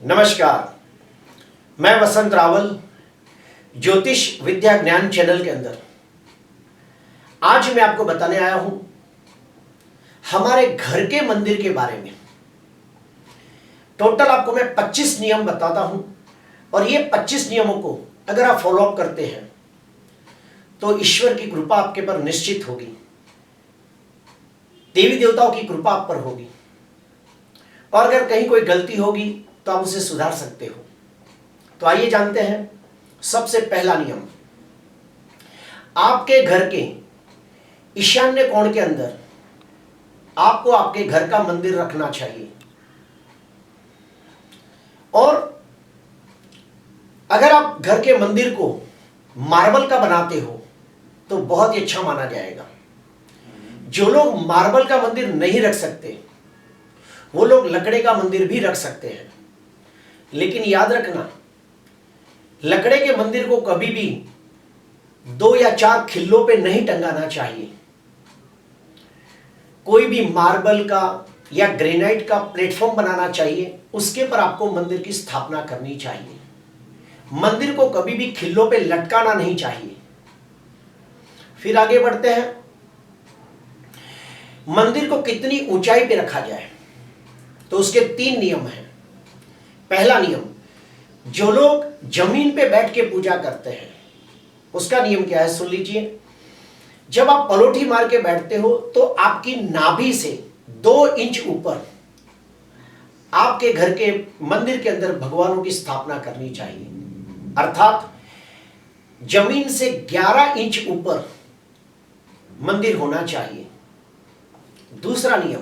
नमस्कार, मैं वसंत रावल ज्योतिष विद्या ज्ञान चैनल के अंदर आज मैं आपको बताने आया हूं हमारे घर के मंदिर के बारे में। टोटल आपको मैं 25 नियम बताता हूं और ये 25 नियमों को अगर आप फॉलो अप करते हैं तो ईश्वर की कृपा आपके पर निश्चित होगी, देवी देवताओं की कृपा आप पर होगी और अगर कहीं कोई गलती होगी तो आप उसे सुधार सकते हो। तो आइए जानते हैं सबसे पहला नियम। आपके घर के ईशान्य कोण के अंदर आपको आपके घर का मंदिर रखना चाहिए और अगर आप घर के मंदिर को मार्बल का बनाते हो तो बहुत ही अच्छा माना जाएगा। जो लोग मार्बल का मंदिर नहीं रख सकते वो लोग लकड़े का मंदिर भी रख सकते हैं, लेकिन याद रखना लकड़े के मंदिर को कभी भी 2 या 4 खिल्लों पे नहीं टंगाना चाहिए। कोई भी मार्बल का या ग्रेनाइट का प्लेटफॉर्म बनाना चाहिए, उसके पर आपको मंदिर की स्थापना करनी चाहिए। मंदिर को कभी भी खिल्लों पे लटकाना नहीं चाहिए। फिर आगे बढ़ते हैं, मंदिर को कितनी ऊंचाई पे रखा जाए तो उसके 3 नियम हैं। पहला नियम, जो लोग जमीन पे बैठ के पूजा करते हैं उसका नियम क्या है, सुन लीजिए। जब आप पलोठी मार के बैठते हो तो आपकी नाभि से 2 इंच ऊपर आपके घर के मंदिर के अंदर भगवानों की स्थापना करनी चाहिए, अर्थात जमीन से 11 इंच ऊपर मंदिर होना चाहिए। दूसरा नियम,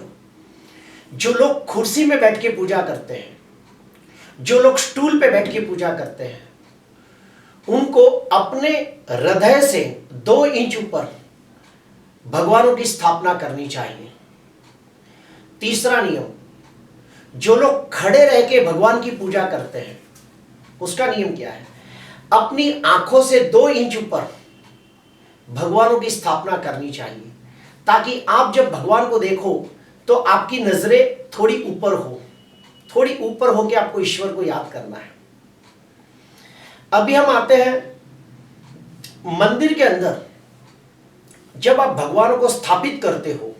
जो लोग कुर्सी में बैठ के पूजा करते हैं, जो लोग स्टूल पे बैठ के पूजा करते हैं, उनको अपने हृदय से 2 इंच ऊपर भगवानों की स्थापना करनी चाहिए। तीसरा नियम, जो लोग खड़े रह के भगवान की पूजा करते हैं उसका नियम क्या है, अपनी आंखों से 2 इंच ऊपर भगवानों की स्थापना करनी चाहिए, ताकि आप जब भगवान को देखो तो आपकी नजरें थोड़ी ऊपर होकर आपको ईश्वर को याद करना है। अभी हम आते हैं मंदिर के अंदर। जब आप भगवान को स्थापित करते हो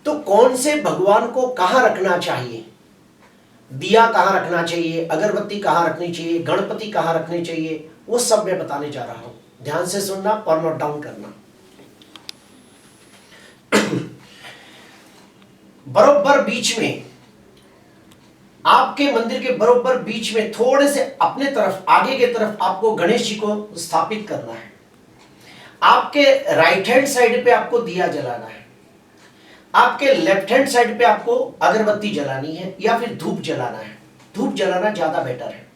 तो कौन से भगवान को कहां रखना चाहिए, दिया कहां रखना चाहिए, अगरबत्ती कहां रखनी चाहिए, गणपति कहां रखने चाहिए, वो सब मैं बताने जा रहा हूं। ध्यान से सुनना और नोट डाउन करना। बरोबर बीच में, आपके मंदिर के बरोबर बीच में थोड़े से अपने तरफ आगे की तरफ आपको गणेश जी को स्थापित करना है। आपके राइट हैंड साइड पे आपको दिया जलाना है, आपके लेफ्ट हैंड साइड पे आपको अगरबत्ती जलानी है या फिर धूप जलाना है। धूप जलाना ज्यादा बेटर है।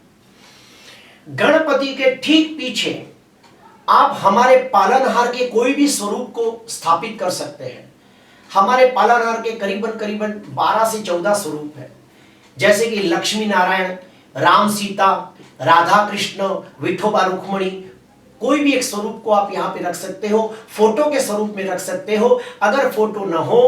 गणपति के ठीक पीछे आप हमारे पालनहार के कोई भी स्वरूप को स्थापित कर सकते हैं। हमारे पालनहार के करीबन 12 से 14 स्वरूप है, जैसे कि लक्ष्मी नारायण, राम सीता, राधा कृष्ण, विठोबा रुक्मणी। कोई भी एक स्वरूप को आप यहाँ पे रख सकते हो, फोटो के स्वरूप में रख सकते हो। अगर फोटो न हो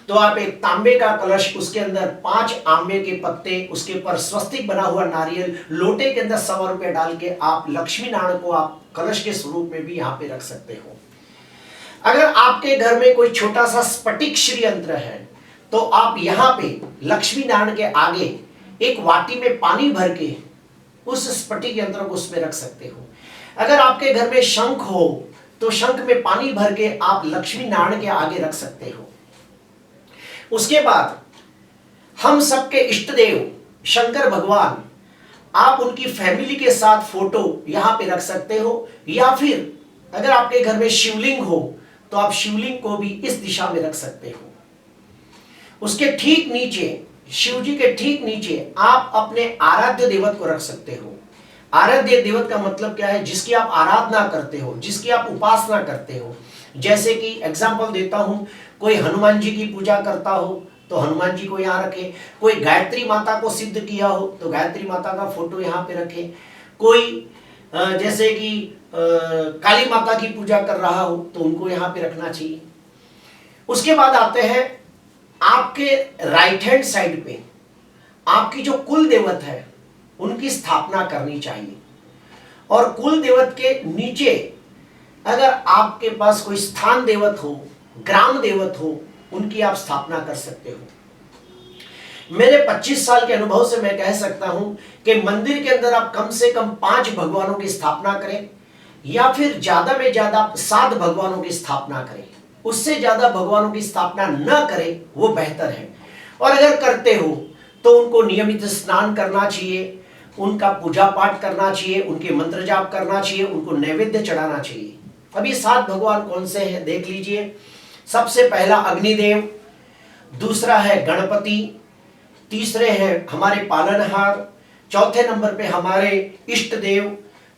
तो आप एक तांबे का कलश, उसके अंदर 5 आंबे के पत्ते, उसके ऊपर स्वस्तिक बना हुआ नारियल, लोटे के अंदर 100 रुपए डाल के आप लक्ष्मी नारायण को आप कलश के स्वरूप में भी यहाँ पे रख सकते हो। अगर आपके घर में कोई छोटा सा स्फटिक श्री यंत्र है तो आप यहाँ पे लक्ष्मी नारायण के आगे एक वाटी में पानी भर के उस स्फटिक यंत्र को उसमें रख सकते हो। अगर आपके घर में शंख हो तो शंख में पानी भर के आप लक्ष्मी नारायण के आगे रख सकते हो। उसके बाद हम सबके इष्ट देव शंकर भगवान, आप उनकी फैमिली के साथ फोटो यहाँ पे रख सकते हो, या फिर अगर आपके घर में शिवलिंग हो तो आप शिवलिंग को भी इस दिशा में रख सकते हो। उसके ठीक नीचे, शिव जी के ठीक नीचे आप अपने आराध्य देवत को रख सकते हो। आराध्य देवत का मतलब क्या है, जिसकी आप आराधना करते हो, जिसकी आप उपासना करते हो। जैसे कि एग्जांपल देता हूं, कोई हनुमान जी की पूजा करता हो तो हनुमान जी को यहाँ रखे, कोई गायत्री माता को सिद्ध किया हो तो गायत्री माता का फोटो यहाँ पे रखे, कोई जैसे कि काली माता की पूजा कर रहा हो तो उनको यहाँ पे रखना चाहिए। उसके बाद आते हैं आपके राइट हैंड साइड पे आपकी जो कुल देवत है उनकी स्थापना करनी चाहिए। और कुल देवत के नीचे अगर आपके पास कोई स्थान देवत हो, ग्राम देवत हो, उनकी आप स्थापना कर सकते हो। मेरे 25 साल के अनुभव से मैं कह सकता हूं कि मंदिर के अंदर आप कम से कम 5 भगवानों की स्थापना करें, या फिर ज्यादा में ज्यादा 7 भगवानों की स्थापना करें। उससे ज्यादा भगवानों की स्थापना न करें वो बेहतर है। और अगर करते हो तो उनको नियमित स्नान करना चाहिए, उनका पूजा पाठ करना चाहिए, उनके मंत्र जाप करना चाहिए, उनको नैवेद्य चढ़ाना चाहिए। अब ये 7 भगवान कौन से हैं देख लीजिए। सबसे पहला अग्निदेव, दूसरा है गणपति, तीसरे हैं हमारे पालनहार, चौथे नंबर पे हमारे इष्ट देव,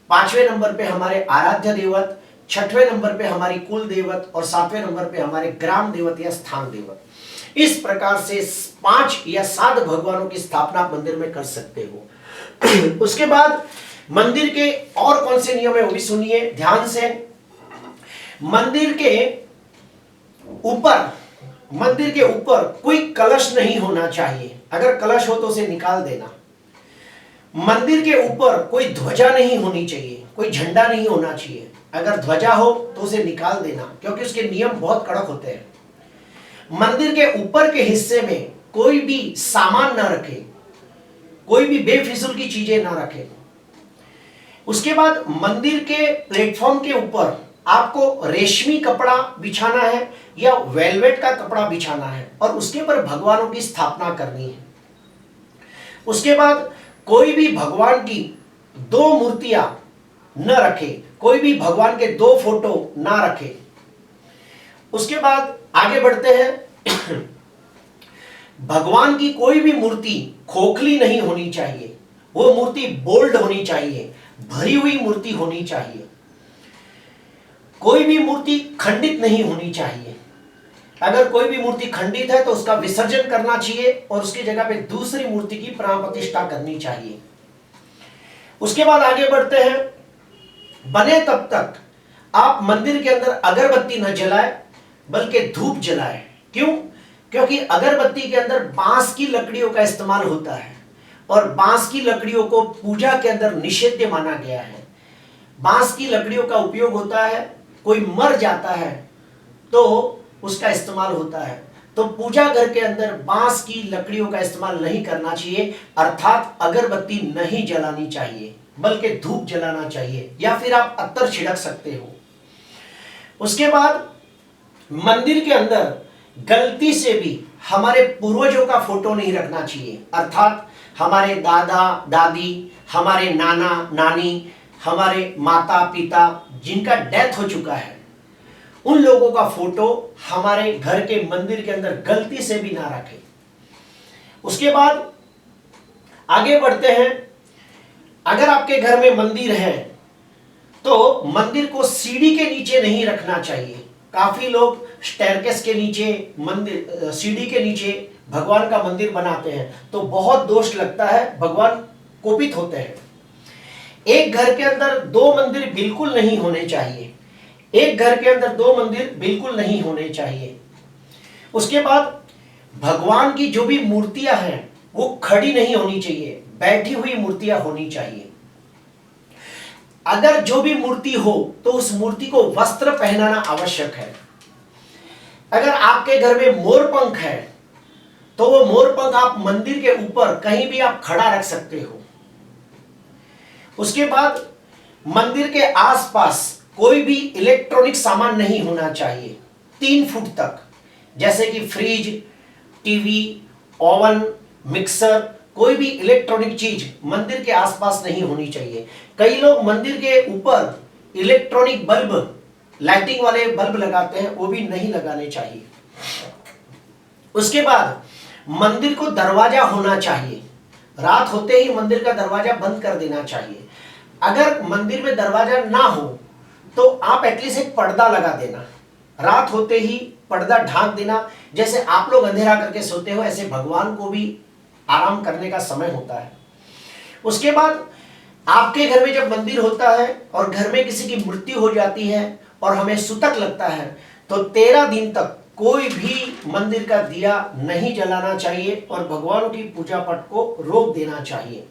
5वें नंबर पे हमारे आराध्य देवत, 6वें नंबर पे हमारी कुल देवत और 7वें नंबर पे हमारे ग्राम देवत या स्थान देवत। इस प्रकार से 5 या 7 भगवानों की स्थापना आप मंदिर में कर सकते हो। उसके बाद मंदिर के और कौन से नियम है वो भी सुनिए ध्यान से। मंदिर के ऊपर कोई कलश नहीं होना चाहिए। अगर कलश हो तो उसे निकाल देना। मंदिर के ऊपर कोई ध्वजा नहीं होनी चाहिए, कोई झंडा नहीं होना चाहिए। अगर ध्वजा हो तो उसे निकाल देना, क्योंकि उसके नियम बहुत कड़क होते हैं। मंदिर के ऊपर के हिस्से में कोई भी सामान ना रखे, कोई भी बेफिजूल की चीजें ना रखे। उसके बाद मंदिर के प्लेटफॉर्म के ऊपर आपको रेशमी कपड़ा बिछाना है या वेलवेट का कपड़ा बिछाना है और उसके ऊपर भगवानों की स्थापना करनी है। उसके बाद कोई भी भगवान की 2 मूर्तियां न रखे, कोई भी भगवान के 2 फोटो ना रखे। उसके बाद आगे बढ़ते हैं। भगवान की कोई भी मूर्ति खोखली नहीं होनी चाहिए, वो मूर्ति बोल्ड होनी चाहिए, भरी हुई मूर्ति होनी चाहिए। कोई भी मूर्ति खंडित नहीं होनी चाहिए। अगर कोई भी मूर्ति खंडित है तो उसका विसर्जन करना चाहिए और उसकी जगह पे दूसरी मूर्ति की प्राण प्रतिष्ठा करनी चाहिए। उसके बाद आगे बढ़ते हैं। बने तब तक आप मंदिर के अंदर अगरबत्ती न जलाएं, बल्कि धूप जलाएं। क्यों? क्योंकि अगरबत्ती के अंदर बांस की लकड़ियों का इस्तेमाल होता है और बांस की लकड़ियों को पूजा के अंदर निषिद्ध माना गया है। बांस की लकड़ियों का उपयोग होता है, कोई मर जाता है तो उसका इस्तेमाल होता है। तो पूजा घर के अंदर बांस की लकड़ियों का इस्तेमाल नहीं करना चाहिए, अर्थात अगरबत्ती नहीं जलानी चाहिए, बल्कि धूप जलाना चाहिए, या फिर आप अत्तर छिड़क सकते हो। उसके बाद मंदिर के अंदर गलती से भी हमारे पूर्वजों का फोटो नहीं रखना चाहिए, अर्थात हमारे दादा दादी, हमारे नाना नानी, हमारे माता पिता जिनका डेथ हो चुका है, उन लोगों का फोटो हमारे घर के मंदिर के अंदर गलती से भी ना रखें। उसके बाद आगे बढ़ते हैं। अगर आपके घर में मंदिर है तो मंदिर को सीढ़ी के नीचे नहीं रखना चाहिए। काफी लोग स्टेयरकेस के नीचे, मंदिर सीढ़ी के नीचे भगवान का मंदिर बनाते हैं, तो बहुत दोष लगता है, भगवान कोपित होते हैं। एक घर के अंदर 2 मंदिर बिल्कुल नहीं होने चाहिए। एक घर के अंदर 2 मंदिर बिल्कुल नहीं होने चाहिए। उसके बाद भगवान की जो भी मूर्तियां हैं वो खड़ी नहीं होनी चाहिए, बैठी हुई मूर्तियां होनी चाहिए। अगर जो भी मूर्ति हो तो उस मूर्ति को वस्त्र पहनाना आवश्यक है। अगर आपके घर में मोरपंख है तो वो मोरपंख आप मंदिर के ऊपर कहीं भी आप खड़ा रख सकते हो। उसके बाद मंदिर के आसपास कोई भी इलेक्ट्रॉनिक सामान नहीं होना चाहिए 3 फुट तक, जैसे कि फ्रिज, टीवी, ओवन, मिक्सर, कोई भी इलेक्ट्रॉनिक चीज मंदिर के आसपास नहीं होनी चाहिए। कई लोग मंदिर के ऊपर इलेक्ट्रॉनिक बल्ब, लाइटिंग वाले बल्ब लगाते हैं, वो भी नहीं लगाने चाहिए। उसके बाद मंदिर को दरवाजा होना चाहिए। रात होते ही मंदिर का दरवाजा बंद कर देना चाहिए। अगर मंदिर में दरवाजा ना हो तो आप एटलीस्ट एक पर्दा लगा देना, रात होते ही पर्दा ढांक देना। जैसे आप लोग अंधेरा करके सोते हो, ऐसे भगवान को भी आराम करने का समय होता है। उसके बाद आपके घर में जब मंदिर होता है और घर में किसी की मृत्यु हो जाती है और हमें सूतक लगता है तो 13 दिन तक कोई भी मंदिर का दिया नहीं जलाना चाहिए और भगवान की पूजा पाठ को रोक देना चाहिए।